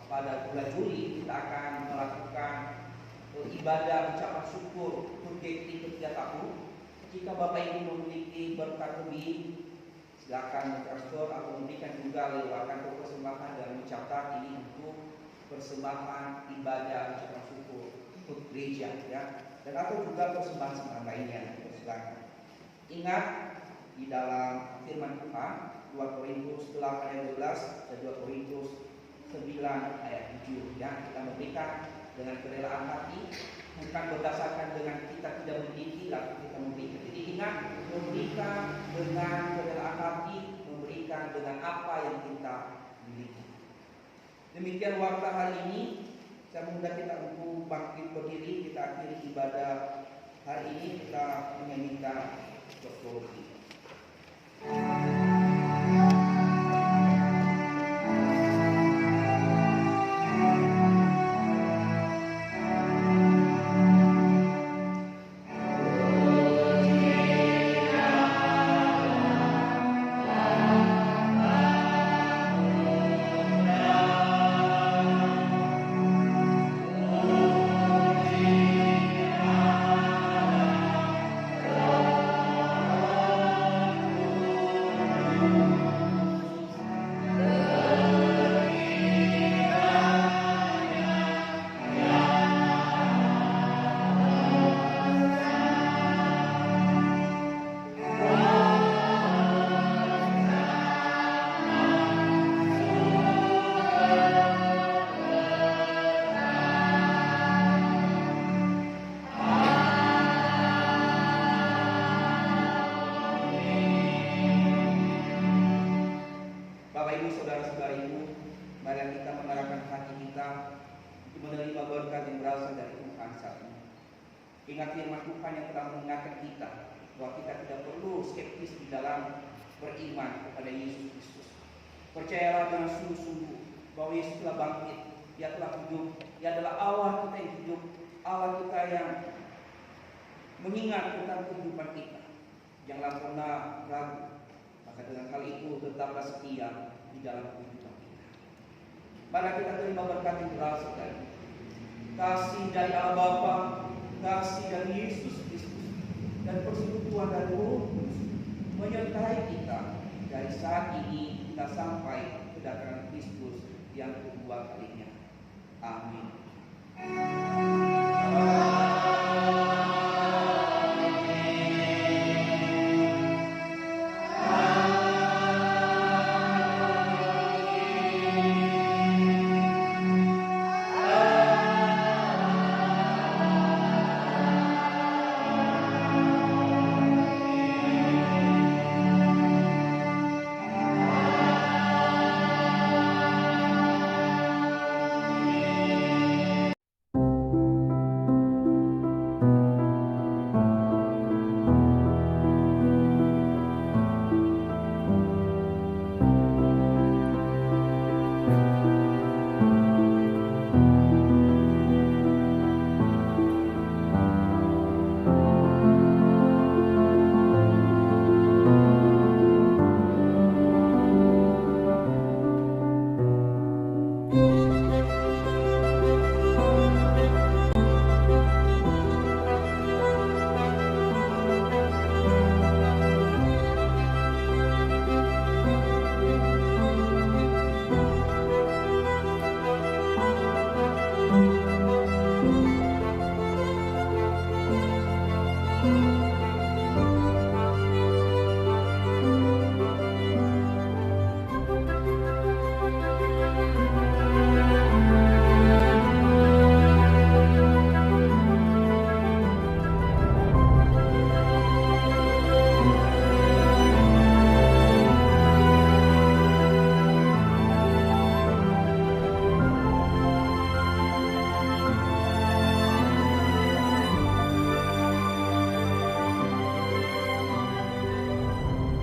pada bulan Juli kita akan melakukan ibadah ucapan syukur untuk GKI ke-3 tahun. Jika Bapak Ibu memiliki berkat lebih, silakan transfer atau memberikan juga lewat kantor persembahan dan mencatat ini untuk persembahan ibadah ucapan syukur untuk gereja ya, dan atau juga persembahan lainnya. Silakan. Ingat di dalam firman Tuhan 2 Korintus 8 ayat 12 dan 2 Korintus 9 ayat 7 ya, kita memberikan dengan kerelaan hati, bukan berdasarkan dengan kita tidak memiliki lalu kita memberikan. Jadi ingat, memberikan dengan kerelaan hati, memberikan dengan apa yang kita miliki. Demikian warta hari ini. Saya mengundang kita untuk bangkit berdiri. Kita akhiri ibadah hari ini, kita menyanyikan doxologi. Ingat firman Tuhan yang telah mengingatkan kita bahwa kita tidak perlu skeptis di dalam beriman kepada Yesus Kristus. Percayalah dengan sungguh-sungguh bahwa Yesus telah bangkit, Dia telah hidup, Dia adalah Allah kita yang hidup, Allah kita yang mengingat tentang kehidupan kita. Janganlah pernah ragu. Maka dengan hal itu tetaplah setia di dalam kehidupan kita. Mari kita terima berkat yang berasal dari kasih dari Allah Bapa, kasih dari Yesus Kristus, dan persekutuan dari Roh Kudus menyertai kita dari saat ini kita sampai kedatangan Kristus yang kedua kalinya. Amin.